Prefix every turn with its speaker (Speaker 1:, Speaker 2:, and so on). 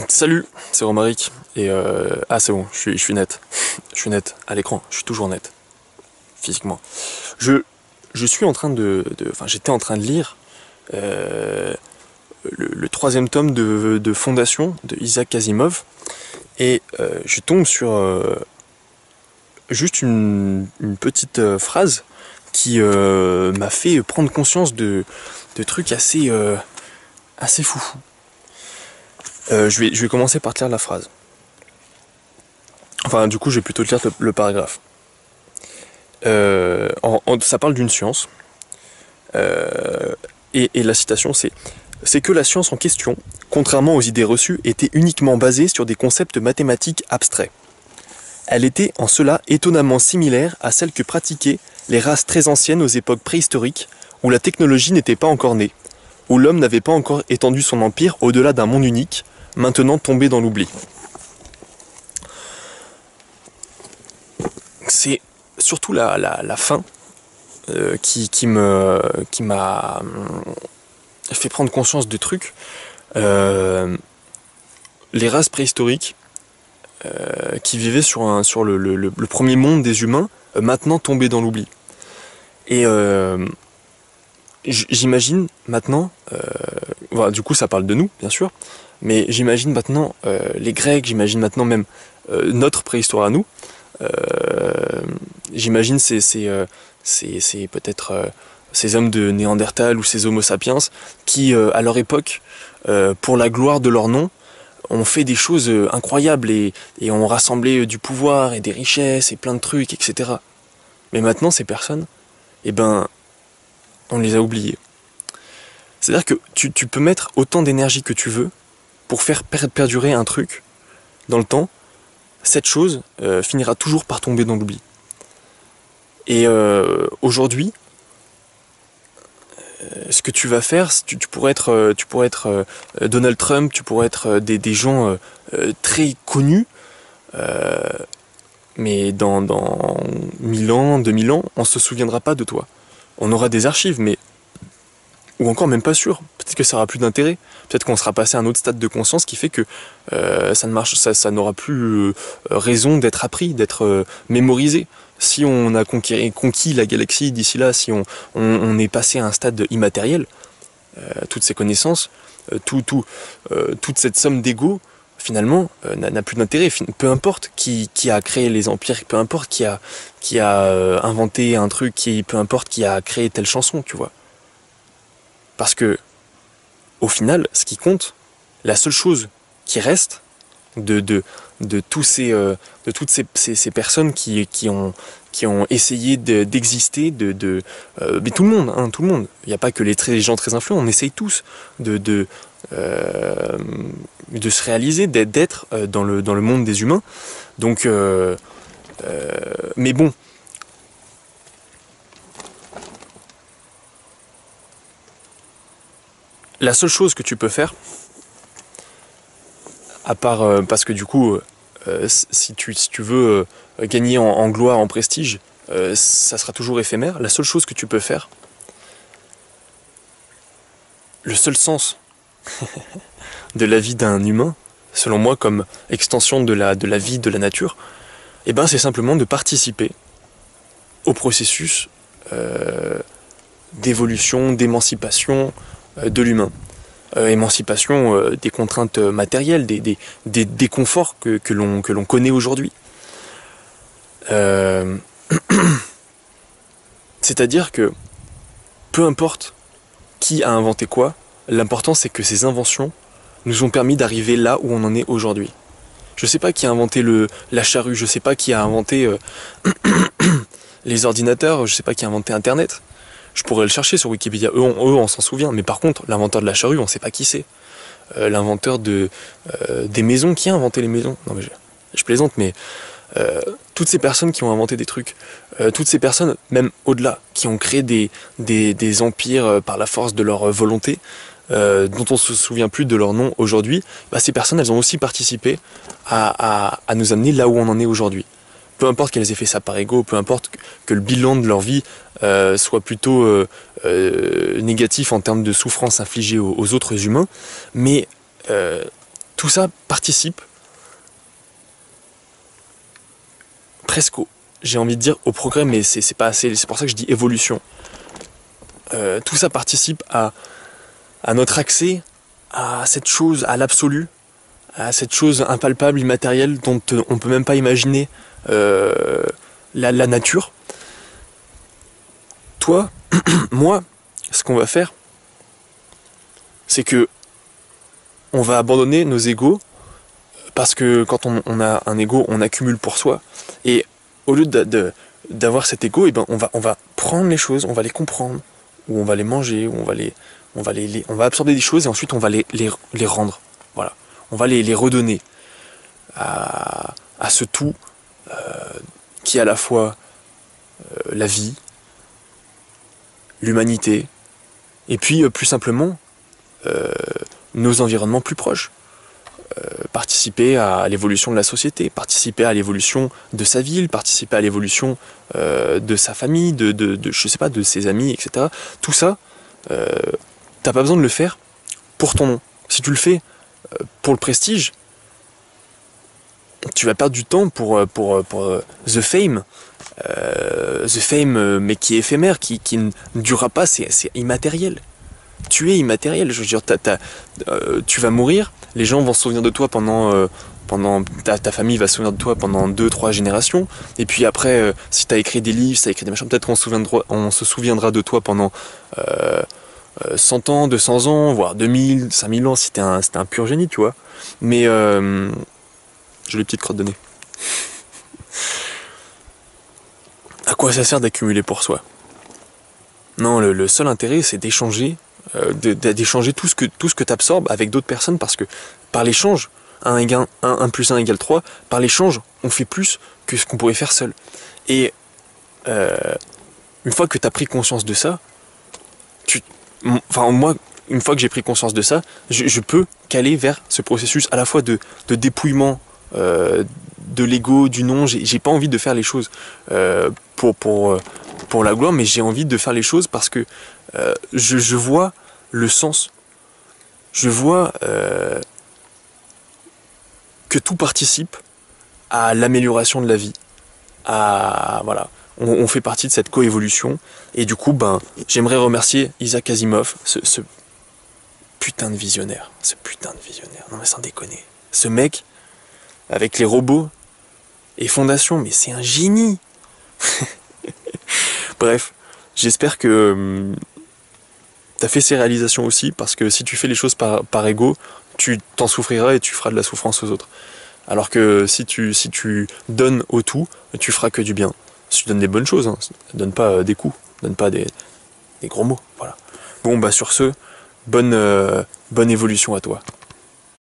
Speaker 1: Salut, c'est Romaric. Ah, c'est bon, je suis net. Je suis net à l'écran, je suis toujours net, physiquement. Je, je suis en train enfin, j'étais en train de lire euh, le troisième tome de Fondation de Isaac Asimov et je tombe sur juste une petite phrase qui m'a fait prendre conscience de trucs assez foufous. Je vais commencer par te lire la phrase. Enfin, du coup, je vais plutôt te lire le paragraphe. Ça parle d'une science, et la citation c'est que la science en question, contrairement aux idées reçues, était uniquement basée sur des concepts mathématiques abstraits. Elle était en cela étonnamment similaire à celle que pratiquaient les races très anciennes aux époques préhistoriques, où la technologie n'était pas encore née, où l'homme n'avait pas encore étendu son empire au-delà d'un monde unique, maintenant tombé dans l'oubli. C'est surtout la fin qui m'a fait prendre conscience de trucs. Les races préhistoriques qui vivaient sur le premier monde des humains, maintenant tombés dans l'oubli. Et j'imagine maintenant, voilà, du coup ça parle de nous, bien sûr, mais j'imagine maintenant les Grecs, j'imagine maintenant même notre préhistoire à nous. J'imagine c'est peut-être ces hommes de Néandertal ou ces Homo sapiens qui, à leur époque, pour la gloire de leur nom, ont fait des choses incroyables et ont rassemblé du pouvoir et des richesses et plein de trucs, etc. Mais maintenant, ces personnes, eh ben, on les a oubliées. C'est-à-dire que tu peux mettre autant d'énergie que tu veux pour faire perdurer un truc dans le temps, cette chose finira toujours par tomber dans l'oubli. Et aujourd'hui, ce que tu vas faire, tu pourrais être Donald Trump, tu pourrais être des gens très connus, euh, mais dans 1000 ans, 2000 ans, on se souviendra pas de toi. On aura des archives, mais ou encore même pas sûr. Peut-être que ça aura plus d'intérêt. Peut-être qu'on sera passé à un autre stade de conscience qui fait que ça n'aura plus raison d'être appris, d'être mémorisé. Si on a conquis la galaxie d'ici là, si on est passé à un stade immatériel, toutes ces connaissances, toute cette somme d'ego, finalement, n'a plus d'intérêt. Peu importe qui a créé les empires, peu importe qui a inventé un truc, peu importe qui a créé telle chanson, tu vois. Parce que, au final, ce qui compte, la seule chose qui reste de toutes ces personnes qui ont essayé d'exister, mais tout le monde, hein, tout le monde. Il n'y a pas que les gens très influents, on essaye tous euh, de se réaliser, d'être dans le monde des humains. Donc, mais bon, la seule chose que tu peux faire, à part parce que du coup, si tu veux gagner en gloire, en prestige, ça sera toujours éphémère. La seule chose que tu peux faire, le seul sens de la vie d'un humain, selon moi, comme extension de la vie de la nature, eh ben, c'est simplement de participer au processus d'évolution, d'émancipation de l'humain. Émancipation des contraintes matérielles, des conforts que l'on connaît aujourd'hui. Euh, C'est-à-dire que peu importe qui a inventé quoi, l'important c'est que ces inventions nous ont permis d'arriver là où on en est aujourd'hui. Je sais pas qui a inventé la charrue, je sais pas qui a inventé les ordinateurs, je sais pas qui a inventé Internet. Je pourrais le chercher sur Wikipédia, on s'en souvient, mais par contre, l'inventeur de la charrue, on sait pas qui c'est. L'inventeur des maisons, qui a inventé les maisons? Non mais je plaisante, mais toutes ces personnes qui ont inventé des trucs, toutes ces personnes, même au-delà, qui ont créé des empires par la force de leur volonté, dont on se souvient plus de leur nom aujourd'hui, bah, ces personnes, elles ont aussi participé à nous amener là où on en est aujourd'hui. Peu importe qu'elles aient fait ça par ego, peu importe que le bilan de leur vie soit plutôt négatif en termes de souffrance infligée aux autres humains, mais tout ça participe presque, j'ai envie de dire, au progrès, mais c'est pas assez, c'est pour ça que je dis évolution. Tout ça participe à notre accès à cette chose, à l'absolu, à cette chose impalpable, immatérielle, dont on peut même pas imaginer la nature. Toi, moi, ce qu'on va faire, c'est que on va abandonner nos égos, parce que quand on a un ego, on accumule pour soi, et au lieu d'avoir cet ego, et ben on va prendre les choses, on va les comprendre, ou on va les manger, ou on va absorber des choses, et ensuite on va les rendre. Voilà. On va les redonner à ce tout qui est à la fois la vie, l'humanité, et puis plus simplement nos environnements plus proches. Participer à l'évolution de la société, participer à l'évolution de sa ville, participer à l'évolution de sa famille, je sais pas, de ses amis, etc. Tout ça, t'as pas besoin de le faire pour ton nom. Si tu le fais pour le prestige, tu vas perdre du temps pour the fame, mais qui est éphémère, qui ne durera pas, c'est immatériel. Tu es immatériel, je veux dire, tu vas mourir, les gens vont se souvenir de toi pendant ta famille va se souvenir de toi pendant 2-3 générations, et puis après, si t'as écrit des livres, si t'as écrit des machins, peut-être on se souviendra de toi pendant 100 ans, 200 ans, voire 2000, 5000 ans, si t'es un pur génie, tu vois. Mais j'ai les petites crottes de nez. À quoi ça sert d'accumuler pour soi? Non, le seul intérêt, c'est d'échanger, d'échanger tout ce que tu absorbes avec d'autres personnes, parce que par l'échange, 1 plus 1 égale 3, par l'échange, on fait plus que ce qu'on pourrait faire seul. Et une fois que tu as pris conscience de ça, moi, une fois que j'ai pris conscience de ça, je peux qu'aller vers ce processus à la fois de dépouillement de l'ego, du non. J'ai pas envie de faire les choses pour la gloire, mais j'ai envie de faire les choses parce que je vois le sens. Je vois que tout participe à l'amélioration de la vie. Voilà. On fait partie de cette coévolution. Et du coup, j'aimerais remercier Isaac Asimov, ce putain de visionnaire. Ce putain de visionnaire. Non mais sans déconner. Ce mec, avec les robots et Fondation, mais c'est un génie. Bref, j'espère que t'as fait ces réalisations aussi, parce que si tu fais les choses par ego, tu t'en souffriras et tu feras de la souffrance aux autres. Alors que si tu donnes au tout, tu feras que du bien. Si tu donnes des bonnes choses, hein, donne pas des coups, donne pas des gros mots. Voilà. Bon, sur ce, bonne évolution à toi.